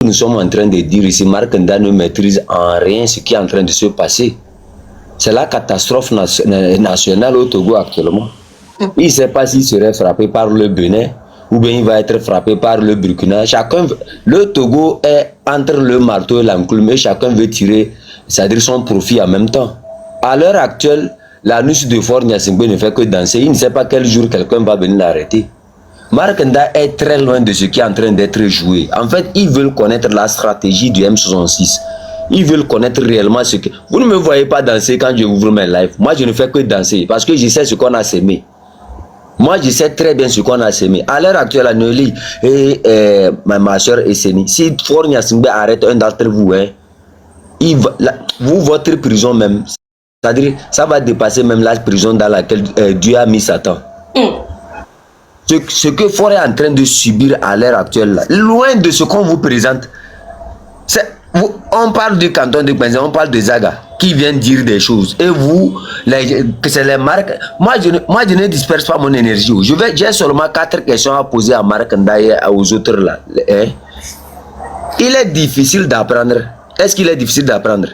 nous sommes en train de dire ici, Markanda ne maîtrise en rien ce qui est en train de se passer. C'est la catastrophe nationale au Togo actuellement. Il ne sait pas s'il serait frappé par le Bénin ou bien il va être frappé par le Burkina. Le Togo est entre le marteau et l'enclume et chacun veut tirer, c'est-à-dire son profit en même temps. À l'heure actuelle, l'anus de Faure Gnassingbé ne fait que danser. Il ne sait pas quel jour quelqu'un va venir l'arrêter. Markanda est très loin de ce qui est en train d'être joué. En fait, ils veulent connaître la stratégie du M66. Ils veulent connaître réellement ce que... Vous ne me voyez pas danser quand je ouvre mes lives. Moi, je ne fais que danser parce que je sais ce qu'on a sémé. Moi, je sais très bien ce qu'on a sémé. À l'heure actuelle, Anoli et ma soeur Esseni, si Faure Gnassingbé arrête un d'entre vous, hein, votre prison même, c'est-à-dire, ça va dépasser même la prison dans laquelle Dieu a mis Satan. Ce que Faure est en train de subir à l'heure actuelle, là, loin de ce qu'on vous présente, on parle du canton de Benzin, on parle de Zaga, qui vient dire des choses. Et vous, que c'est les marques. Moi, je ne disperse pas mon énergie. J'ai seulement 4 questions à poser à Markanda et aux autres là. Hein? Il est difficile d'apprendre. Est-ce qu'il est difficile d'apprendre?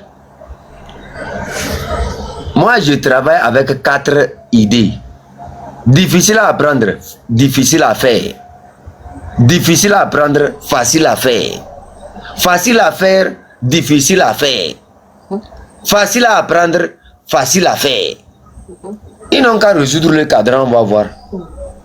Moi, je travaille avec 4 idées. Difficile à apprendre, difficile à faire. Difficile à apprendre, facile à faire. Facile à faire, difficile à faire. Facile à apprendre, facile à faire. Ils n'ont qu'à résoudre le cadran, on va voir.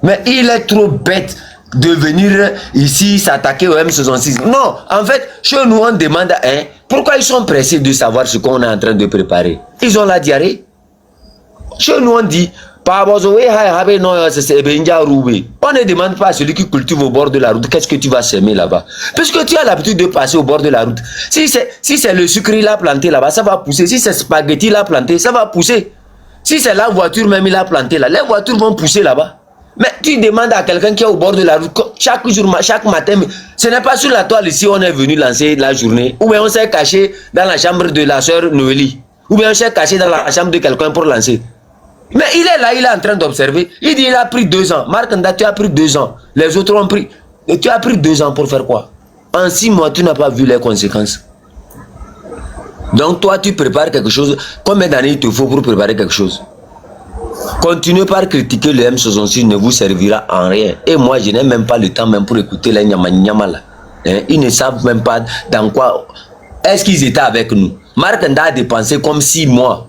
Mais il est trop bête de venir ici s'attaquer au M66. Non, en fait, chez nous on demande, hein, pourquoi ils sont pressés de savoir ce qu'on est en train de préparer? Ils ont la diarrhée. Chez nous on dit, on ne demande pas à celui qui cultive au bord de la route qu'est-ce que tu vas semer là-bas. Puisque tu as l'habitude de passer au bord de la route. Si c'est le sucre il a planté là-bas, ça va pousser. Si c'est spaghetti il a planté, ça va pousser. Si c'est la voiture même il a planté là, les voitures vont pousser là-bas. Mais tu demandes à quelqu'un qui est au bord de la route, chaque jour, chaque matin, ce n'est pas sur la toile ici on est venu lancer la journée. Ou bien on s'est caché dans la chambre de la soeur Noélie. Ou bien on s'est caché dans la chambre de quelqu'un pour lancer. Mais il est là, il est en train d'observer. Il dit il a pris 2 ans. Markanda, tu as pris 2 ans. Les autres ont pris. Et tu as pris 2 ans pour faire quoi? En 6 mois, tu n'as pas vu les conséquences. Donc toi, tu prépares quelque chose. Combien d'années il te faut pour préparer quelque chose? Continuez par critiquer le M66 ne vous servira en rien. Et moi, je n'ai même pas le temps même pour écouter les nyama là. Hein? Ils ne savent même pas dans quoi. Est-ce qu'ils étaient avec nous? Markanda a dépensé comme 6 mois.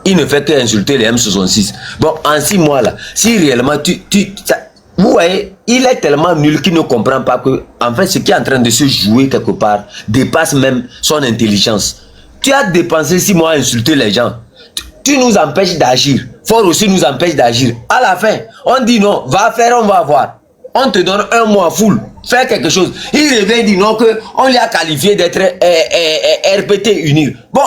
Il ne fait qu'insulter les M66. Bon, en 6 mois là, si réellement vous voyez, il est tellement nul qu'il ne comprend pas que, en fait, ce qui est en train de se jouer quelque part dépasse même son intelligence. Tu as dépensé 6 mois à insulter les gens. Tu nous empêches d'agir. Faure aussi nous empêche d'agir. À la fin, on dit non, va faire, on va voir. On te donne 1 mois full, fais quelque chose. Il revient et dit non, qu'on lui a qualifié d'être RPT unir. Bon,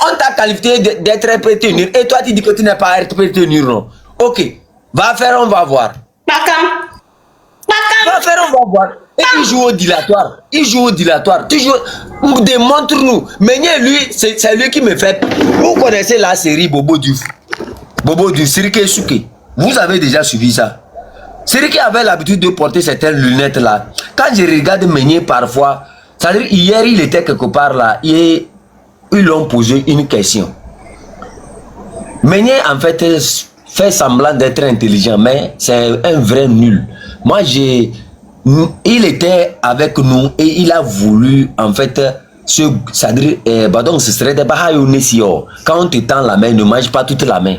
on t'a qualifié d'être RPT unir et toi tu dis que tu n'es pas RPT unir, non. Ok, va faire, on va voir. Va faire, on va voir. Et il joue au dilatoire. Il joue au dilatoire. Démontre-nous. Mais lui, c'est lui qui me fait. Vous connaissez la série Bobo Diouf. Bobo Diouf, Sirike Souke. Vous avez déjà suivi ça. C'est qui avait l'habitude de porter certaines lunettes là. Quand je regarde Meunier parfois, c'est-à-dire hier il était quelque part là, et ils l'ont posé une question. Meunier en fait fait semblant d'être intelligent, mais c'est un vrai nul. Moi il était avec nous et il a voulu en fait c'est-à-dire donc ce serait des quand on te tend la main, ne mange pas toute la main.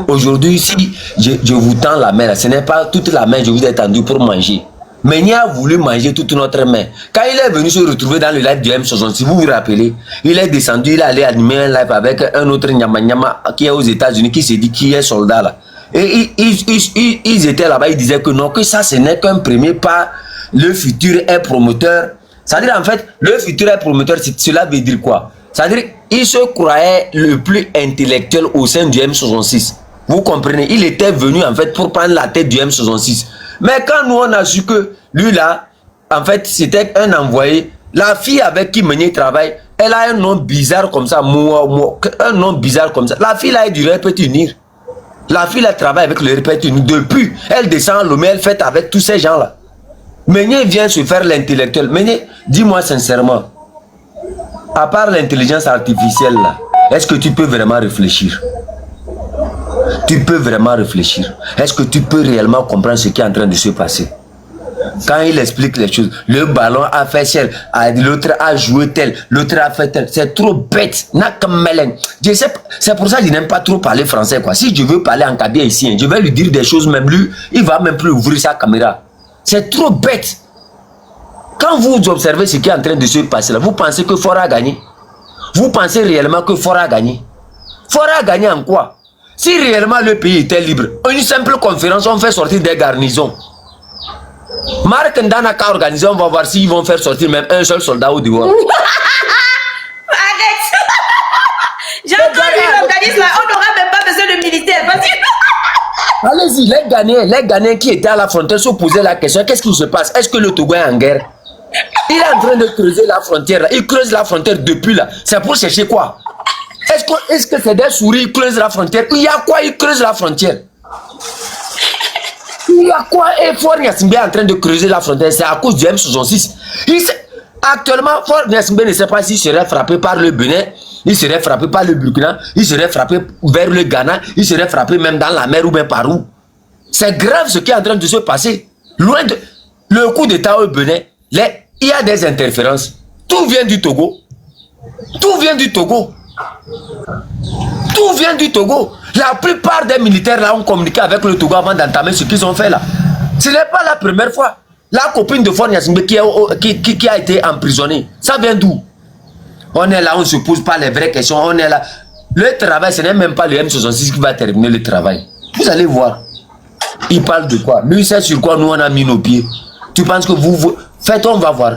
Aujourd'hui, si je vous tends la main, ce n'est pas toute la main que je vous ai tendue pour manger. Mais il a voulu manger toute notre main. Quand il est venu se retrouver dans le live du M60, si vous vous rappelez, il est descendu, il est allé animer un live avec un autre Nyama qui est aux États-Unis, qui se dit qui est soldat là. Et ils étaient là-bas, ils disaient que non, que ça ce n'est qu'un premier pas, le futur est promoteur. C'est-à-dire en fait, le futur est promoteur, cela veut dire quoi? C'est-à-dire, il se croyait le plus intellectuel au sein du M66. Vous comprenez? Il était venu en fait pour prendre la tête du M66. Mais quand nous on a su que lui là, en fait, c'était un envoyé, la fille avec qui Meunier travaille, elle a un nom bizarre comme ça, un nom bizarre comme ça. La fille là est du RPT Unir. La fille là travaille avec le RPT Unir. Depuis, elle descend à Lomé, elle fait avec tous ces gens là. Meunier vient se faire l'intellectuel. Meunier, dis-moi sincèrement, à part l'intelligence artificielle là, est-ce que tu peux vraiment réfléchir? Tu peux vraiment réfléchir. Est-ce que tu peux réellement comprendre ce qui est en train de se passer? Quand il explique les choses, le ballon a fait tel, l'autre a joué tel, l'autre a fait tel. C'est trop bête. C'est pour ça que je n'aime pas trop parler français, quoi. Si je veux parler en cabine ici, je vais lui dire des choses, même lui, il va même plus ouvrir sa caméra. C'est trop bête. Quand vous observez ce qui est en train de se passer là, vous pensez que Fora a gagné? Vous pensez réellement que Fora a gagné? Fora a gagné en quoi? Si réellement le pays était libre, une simple conférence, on fait sortir des garnisons. Marc Ndana a organisé, on va voir s'ils vont faire sortir même un seul soldat au dehors. Arrête. J'entends lui organise là, on n'aura même pas besoin de militaires. Allez-y, les Ghanéens qui étaient à la frontière se posaient la question, qu'est-ce qui se passe? Est-ce que le Togo est en guerre? Il est en train de creuser la frontière, il creuse la frontière depuis là. C'est pour chercher quoi? Est-ce que c'est des souris qui creusent la frontière? Il y a quoi? Il creuse la frontière. Il y a quoi? Et Fort Gnassingbé est en train de creuser la frontière, c'est à cause du M66. Actuellement, Fort Gnassingbé ne sait pas s'il serait frappé par le Bénin, il serait frappé par le Burkina, il serait frappé vers le Ghana, il serait frappé même dans la mer ou bien par où. C'est grave ce qui est en train de se passer. Loin de le coup d'État au Bénin, il y a des interférences. Tout vient du Togo. Tout vient du Togo. Tout vient du Togo. La plupart des militaires là ont communiqué avec le Togo avant d'entamer ce qu'ils ont fait là. Ce n'est pas la première fois. La copine de Fort Gnassingbé qui a été emprisonnée, ça vient d'où? On est là, on ne se pose pas les vraies questions. On est là. Le travail, ce n'est même pas le M66 qui va terminer le travail. Vous allez voir. Il parle de quoi? Lui, c'est sur quoi nous on a mis nos pieds. Tu penses que vous faites, on va voir.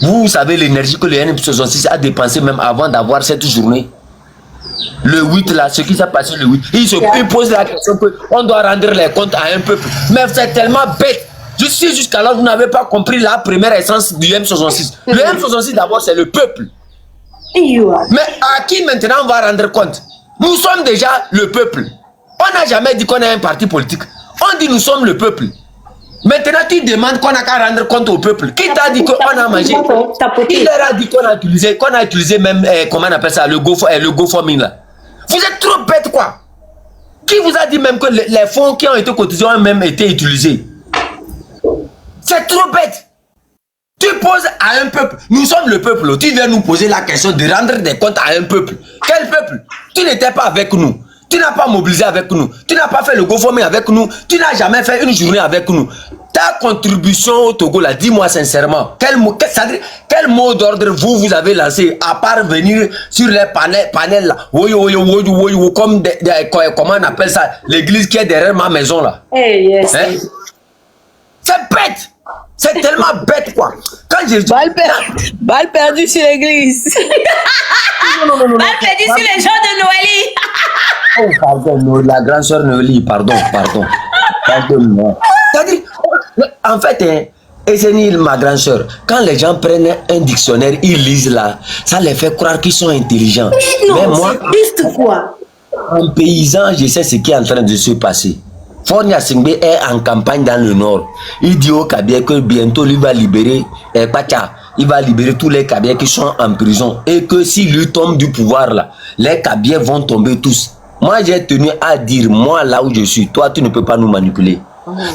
Vous savez l'énergie que le M66 a dépensé même avant d'avoir cette journée. Le 8 là, ce qui s'est passé le 8, il pose la question qu'on doit rendre les comptes à un peuple. Mais c'est tellement bête. Jusqu'à là, vous n'avez pas compris la première essence du M66. Le M66 d'abord, c'est le peuple. Mais à qui maintenant on va rendre compte? Nous sommes déjà le peuple. On n'a jamais dit qu'on est un parti politique. On dit nous sommes le peuple. Maintenant, tu demandes qu'on n'a qu'à rendre compte au peuple. Qui t'a dit qu'on a mangé? Qui leur a dit qu'on a utilisé même, comment on appelle ça, le GoFundMe là? Vous êtes trop bête quoi. Qui vous a dit même que les fonds qui ont été cotisés ont même été utilisés? C'est trop bête. Tu poses à un peuple. Nous sommes le peuple. Tu viens nous poser la question de rendre des comptes à un peuple. Quel peuple? Tu n'étais pas avec nous. Tu n'as pas mobilisé avec nous. Tu n'as pas fait le GoFundMe avec nous. Tu n'as jamais fait une journée avec nous. Ta contribution au Togo, là, dis-moi sincèrement, quel mot d'ordre vous avez lancé à part venir sur les panels là, comme comment on appelle ça, l'église qui est derrière ma maison là. Hey, yes. Hein? C'est bête. C'est tellement bête quoi. Quand je balle perdue sur l'église. Balle perdue sur les gens de Noélie. Oh pardon, la grande soeur Noélie, pardon. Pardon-moi. C'est-à-dire, en fait, Ezenil, ma grande soeur, quand les gens prennent un dictionnaire, ils lisent là, ça les fait croire qu'ils sont intelligents. Non, mais moi, c'est juste quoi? en paysan, je sais ce qui est en train de se passer. Fort Gnassingbé est en campagne dans le nord. Il dit au Kabia que bientôt il va libérer Pacha. Il va libérer tous les Kabiens qui sont en prison. Et que s'il lui tombe du pouvoir là, les Kabiens vont tomber tous. Moi j'ai tenu à dire, moi là où je suis, toi tu ne peux pas nous manipuler.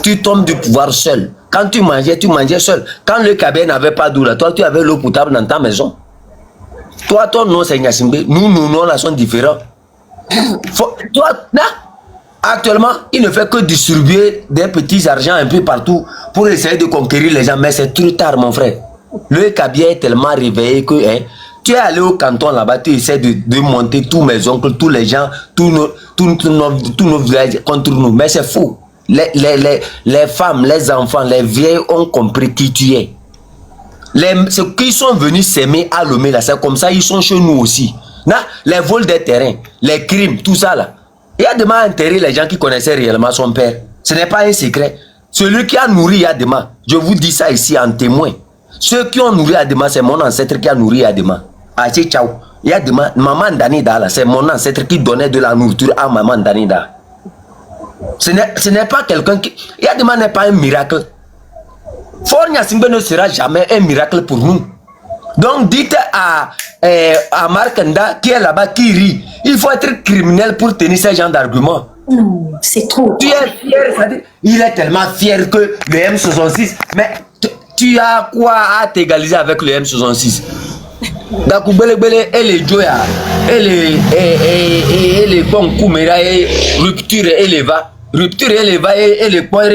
Tu tombes du pouvoir seul. Quand tu mangeais seul. Quand le Kabien n'avait pas d'eau là, toi tu avais l'eau potable dans ta maison. Toi ton nom c'est Gnassingbé. Nous, nos noms là sont différents. Toi là, actuellement, il ne fait que distribuer des petits argents un peu partout pour essayer de conquérir les gens. Mais c'est trop tard, mon frère. Le Kabia est tellement réveillé que tu es allé au canton là-bas, tu essaies de monter tous mes oncles, tous les gens, tous nos villages contre nous. Mais c'est faux. Les femmes, les enfants, les vieilles ont compris qui tu es. Ceux qui sont venus s'aimer à Lomé, là, c'est comme ça, ils sont chez nous aussi. Là, les vols des terrains, les crimes, tout ça là. Il a demain enterré les gens qui connaissaient réellement son père. Ce n'est pas un secret. Celui qui a nourri Yadema, je vous dis ça ici en témoin. Ceux qui ont nourri Yadema, c'est mon ancêtre qui a nourri Yadema. Aché Tchao. Yadema, maman Danida, c'est mon ancêtre qui donnait de la nourriture à maman Danida. Ce n'est pas quelqu'un qui... Yadema n'est pas un miracle. Fornia Simbe ne sera jamais un miracle pour nous. Donc dites à Markanda qui est là-bas, qui rit, il faut être criminel pour tenir ce genre d'argument. Non, c'est trop. Tu es fier, c'est-à-dire, il est tellement fier que le M66, mais tu as quoi à t'égaliser avec le M66? Gakou Belebele, elle est Joya, elle est bon Koumera, et rupture, elle est va. Rupture, elle est va, elle est poire,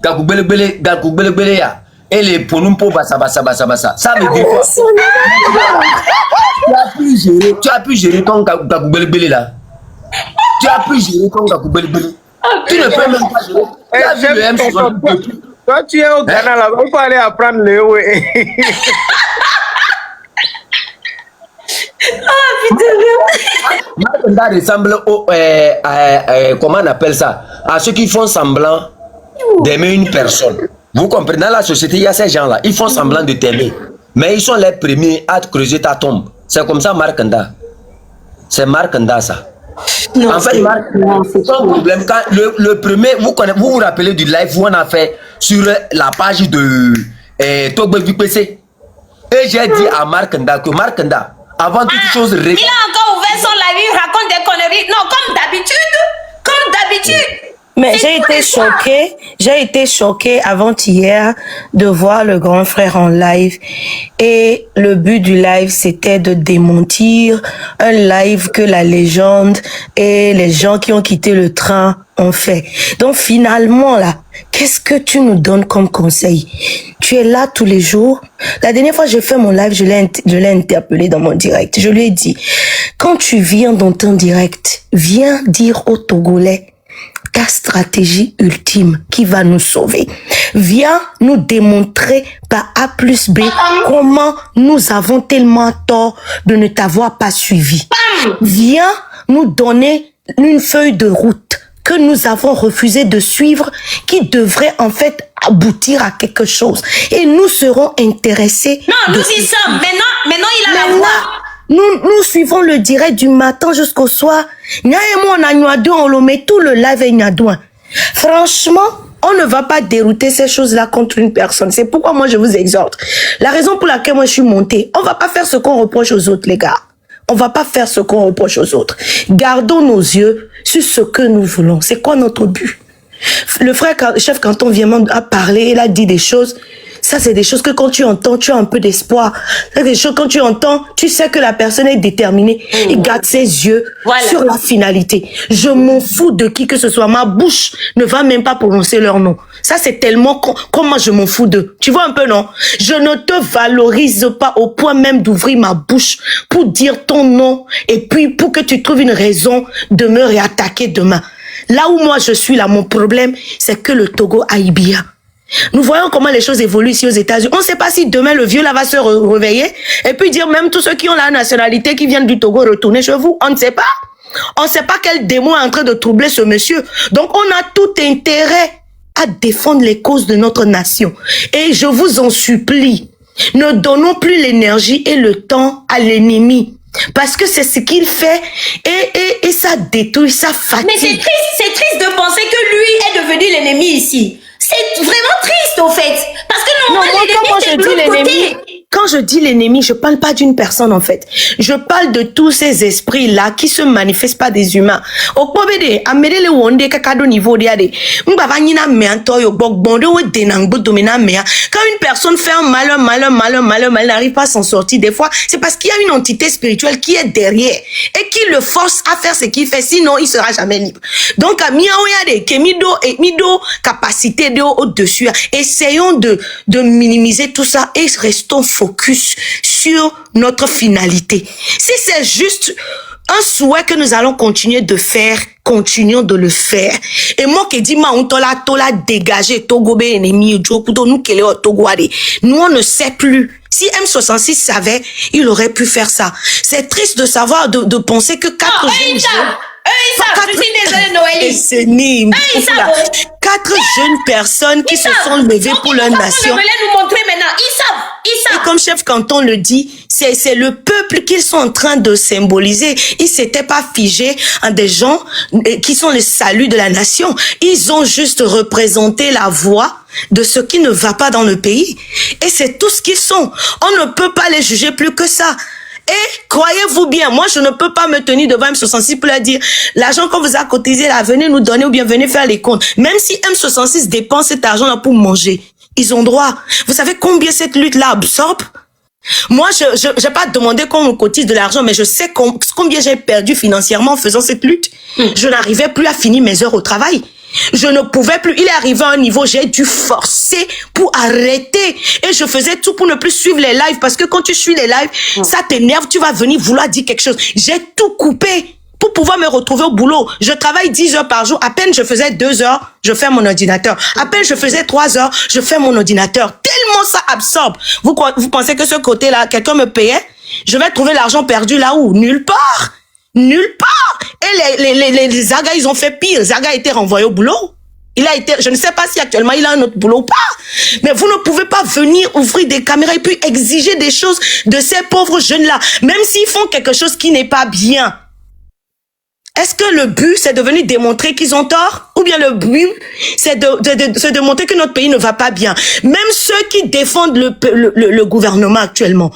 Gakou Belebele, ya. Elle est Ponumpo, bassa. Ça veut dire quoi? Tu as pu gérer ton Gakou Belebele là. Tu as pu gérer ton Gakou Belebele. Tu ne peux même pas gérer. Tu as vu le M66. Toi, tu es au Ghana là, il faut aller apprendre le ouais. Markanda ressemble au, comment on appelle ça, à ceux qui font semblant d'aimer une personne. Vous comprenez, dans la société, il y a ces gens-là, ils font semblant de t'aimer, mais ils sont les premiers à te creuser ta tombe. C'est comme ça, Markanda. C'est Markanda, ça. Non, en fait, son problème, quand le premier, vous vous rappelez du live où on a fait sur la page de Togbe du PC. Et j'ai dit à Markanda que Markanda, avant toute chose, il a encore ouvert son live, il raconte des conneries. Non, comme d'habitude. Comme d'habitude. Mais j'ai été choquée avant-hier de voir le grand frère en live. Et le but du live, c'était de démentir un live que la légende et les gens qui ont quitté le train ont fait. Donc finalement, là, qu'est-ce que tu nous donnes comme conseil? Tu es là tous les jours. La dernière fois, j'ai fait mon live, je l'ai interpellé dans mon direct. Je lui ai dit, quand tu viens dans ton direct, viens dire aux Togolais ta stratégie ultime qui va nous sauver. Viens nous démontrer par A plus B comment nous avons tellement tort de ne t'avoir pas suivi. Viens nous donner une feuille de route que nous avons refusé de suivre, qui devrait en fait aboutir à quelque chose. Et nous serons intéressés. Non, nous y sommes. Maintenant, il a la voix. Nous suivons le direct du matin jusqu'au soir. On le met tout le live et franchement, on ne va pas dérouter ces choses-là contre une personne. C'est pourquoi moi je vous exhorte. La raison pour laquelle moi je suis montée, on va pas faire ce qu'on reproche aux autres, les gars. On va pas faire ce qu'on reproche aux autres. Gardons nos yeux sur ce que nous voulons. C'est quoi notre but? Le frère chef canton vient à parler, il a dit des choses. Ça, c'est des choses que quand tu entends, tu as un peu d'espoir. C'est des choses quand tu entends, tu sais que la personne est déterminée. Il garde ses yeux sur la finalité. Je m'en fous de qui que ce soit. Ma bouche ne va même pas prononcer leur nom. Ça, c'est tellement comment je m'en fous d'eux. Tu vois un peu, non? Je ne te valorise pas au point même d'ouvrir ma bouche pour dire ton nom et puis pour que tu trouves une raison de me réattaquer demain. Là où moi je suis là, mon problème, c'est que le Togo aille bien. Nous voyons comment les choses évoluent ici aux États-Unis. On ne sait pas si demain le vieux là va se réveiller et puis dire même tous ceux qui ont la nationalité qui viennent du Togo retourner chez vous. On ne sait pas. On ne sait pas quel démon est en train de troubler ce monsieur. Donc on a tout intérêt à défendre les causes de notre nation. Et je vous en supplie, ne donnons plus l'énergie et le temps à l'ennemi. Parce que c'est ce qu'il fait et ça détruit, ça fatigue. Mais c'est triste de penser que lui est devenu l'ennemi ici. C'est vraiment triste au fait. Parce que l'ennemi. Quand je dis l'ennemi, je parle pas d'une personne en fait. Je parle de tous ces esprits-là qui se manifestent pas des humains. Quand une personne fait un malheur, n'arrive pas à s'en sortir. Des fois, c'est parce qu'il y a une entité spirituelle qui est derrière et qui le force à faire ce qu'il fait. Sinon, il sera jamais libre. Donc, capacité de au-dessus. Essayons de minimiser tout ça et restons focus sur notre finalité. Si c'est juste un souhait que nous allons continuer de faire, continuons de le faire. Et moi qui dis on tola dégager Togo be ennemi nous on ne sait plus. Si M66 savait, il aurait pu faire ça. C'est triste de savoir, de penser que 4 jeunes je suis désolée, Noélie. 4 jeunes personnes qui se sont levées pour leur nation. Nous montrer maintenant. Ils savent. Et comme chef canton le dit, c'est le peuple qu'ils sont en train de symboliser. Ils s'étaient pas figés en des gens qui sont le salut de la nation. Ils ont juste représenté la voix de ce qui ne va pas dans le pays. Et c'est tout ce qu'ils sont. On ne peut pas les juger plus que ça. Et croyez-vous bien, moi je ne peux pas me tenir devant M66 pour leur dire l'argent qu'on vous a cotisé là, venez nous donner ou bien venez faire les comptes. Même si M66 dépense cet argent là pour manger, ils ont droit. Vous savez combien cette lutte là absorbe? Moi, je n'ai pas demandé qu'on me cotise de l'argent, mais je sais combien j'ai perdu financièrement en faisant cette lutte. Je n'arrivais plus à finir mes heures au travail. Je ne pouvais plus. Il est arrivé à un niveau, j'ai dû forcer pour arrêter. Et je faisais tout pour ne plus suivre les lives. Parce que quand tu suis les lives, ça t'énerve, tu vas venir vouloir dire quelque chose. J'ai tout coupé pour pouvoir me retrouver au boulot. Je travaille 10 heures par jour. À peine je faisais 2 heures, je fais mon ordinateur. À peine je faisais 3 heures, je fais mon ordinateur. Tellement ça absorbe. Vous pensez que ce côté-là, quelqu'un me payait? Je vais trouver l'argent perdu là où? Nulle part. Nulle part. Et les Zaga, ils ont fait pire. Zaga a été renvoyé au boulot. Il a été, je ne sais pas si actuellement il a un autre boulot ou pas. Mais vous ne pouvez pas venir ouvrir des caméras et puis exiger des choses de ces pauvres jeunes-là. Même s'ils font quelque chose qui n'est pas bien. Est-ce que le but, c'est de venir démontrer qu'ils ont tort? Ou bien le but, c'est de montrer que notre pays ne va pas bien? Même ceux qui défendent le gouvernement actuellement.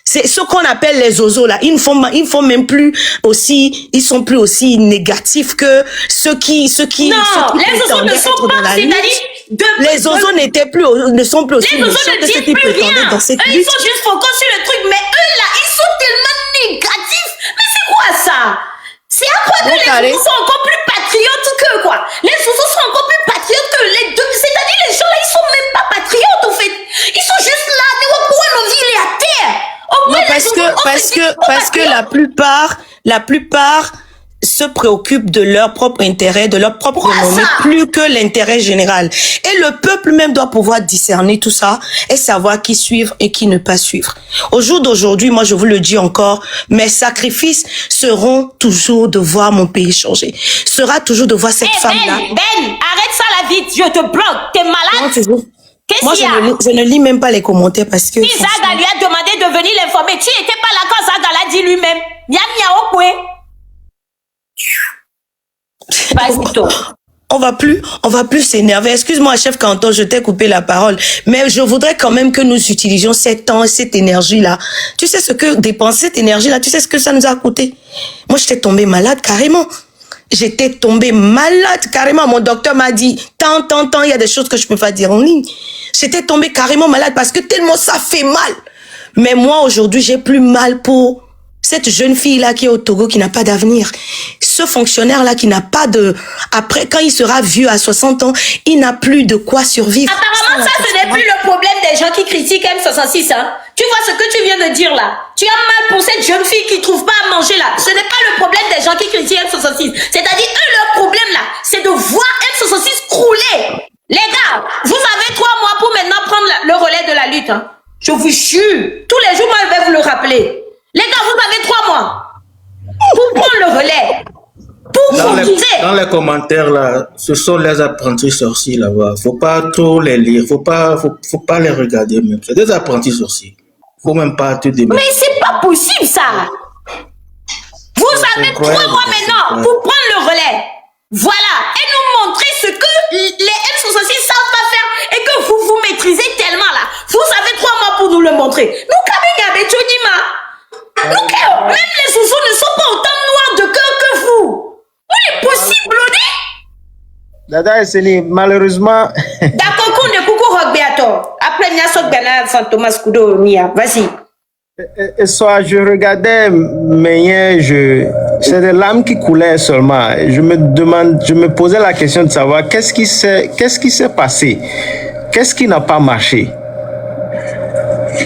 C'est ce qu'on appelle les ozos là. Ils font même plus aussi, ils sont plus aussi négatifs que ceux qui non, les ozos ne sont pas, c'est-à-dire, les ozos ne sont plus aussi les ozos ne disent plus rien. Eux, ils sont juste focus sur le truc, mais eux là, ils sont tellement négatifs. Mais c'est quoi ça? C'est à quoi que les ozos sont encore plus patriotes que quoi? Les ozos sont encore plus patriotes que les deux. C'est-à-dire, les gens là, ils sont même pas patriotes en fait. Ils sont juste là, pourquoi nos vies, il est à terre? Non, parce que la plupart se préoccupent de leur propre intérêt, de leur propre renommée, plus que l'intérêt général. Et le peuple même doit pouvoir discerner tout ça et savoir qui suivre et qui ne pas suivre. Au jour d'aujourd'hui, moi je vous le dis encore, mes sacrifices seront toujours de voir mon pays changer. Sera toujours de voir cette femme-là. Ben, arrête ça là vite, je te bloque, t'es malade. Moi, je ne lis même pas les commentaires parce que... Si Zaga lui a demandé de venir l'informer, tu n'étais pas là quand Zaga l'a dit lui-même. On va plus s'énerver. Excuse-moi, chef Canton, je t'ai coupé la parole. Mais je voudrais quand même que nous utilisions cette énergie-là. Tu sais ce que dépenser cette énergie-là, tu sais ce que ça nous a coûté? Moi, j'étais tombée malade carrément. J'étais tombée malade carrément. Mon docteur m'a dit, tant, il y a des choses que je peux pas dire en ligne. J'étais tombée carrément malade parce que tellement ça fait mal. Mais moi, aujourd'hui, j'ai plus mal pour cette jeune fille-là qui est au Togo, qui n'a pas d'avenir. Ce fonctionnaire-là qui n'a pas de... Après, quand il sera vieux à 60 ans, il n'a plus de quoi survivre. Apparemment, ça, ce n'est plus le problème des gens qui critiquent M66, hein. Tu vois ce que tu viens de dire là? Tu as mal pour cette jeune fille qui ne trouve pas à manger là. Ce n'est pas le problème des gens qui critiquent M66. C'est-à-dire, eux, leur problème là, c'est de voir M66 crouler. Les gars, vous avez 3 mois pour maintenant prendre le relais de la lutte, hein. Je vous jure. Tous les jours, moi, je vais vous le rappeler. Les gars, vous avez 3 mois pour prendre le relais. Dans les commentaires là, ce sont les apprentis sorciers là-bas. Faut pas trop les lire, faut pas les regarder même. C'est des apprentis sorciers. Faut même pas te démettre. Mais c'est pas possible ça. Vous avez 3 mois maintenant pour prendre le relais. Voilà, et nous montrer ce que les M66 savent pas faire et que vous maîtrisez tellement là. Vous avez 3 mois pour nous le montrer. Nous, même les zouzous ne sont pas autant noirs de cœur que vous. Il est possible, Dada Esseni, malheureusement. D'accord, qu'on est coucou Rockbeator. Après, il y a ce Bernard Fantomas Kudo, Nia. Vas-y. Soit je regardais, mais c'est des larmes qui coulaient seulement. Je me posais la question de savoir qu'est-ce qui s'est passé, qu'est-ce qui n'a pas marché.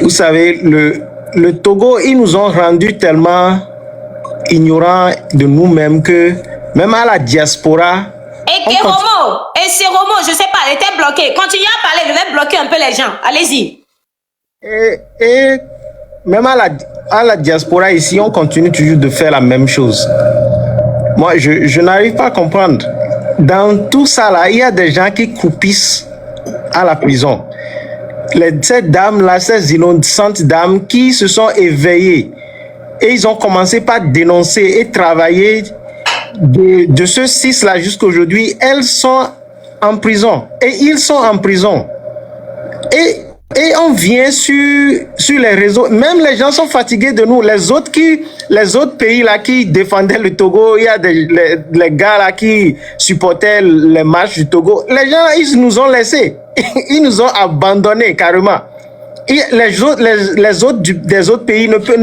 Vous savez, le Togo, ils nous ont rendu tellement ignorants de nous-mêmes que même à la diaspora. Et c'est Romo, je sais pas, elle était bloquée. Continuez à parler, je vais bloquer un peu les gens. Allez-y. Et même à la diaspora ici, on continue toujours de faire la même chose. Moi, je n'arrive pas à comprendre. Dans tout ça là, il y a des gens qui croupissent à la prison. Ces dames-là, ces innocentes dames qui se sont éveillées et ils ont commencé par dénoncer et travailler de ce 6-là jusqu'à aujourd'hui, elles sont en prison. Et ils sont en prison. Et on vient sur les réseaux. Même les gens sont fatigués de nous. Les autres pays là qui défendaient le Togo, il y a les gars là qui supportaient les matchs du Togo. Les gens, ils nous ont laissés. Ils nous ont abandonnés carrément. Et les autres des autres pays ne peuvent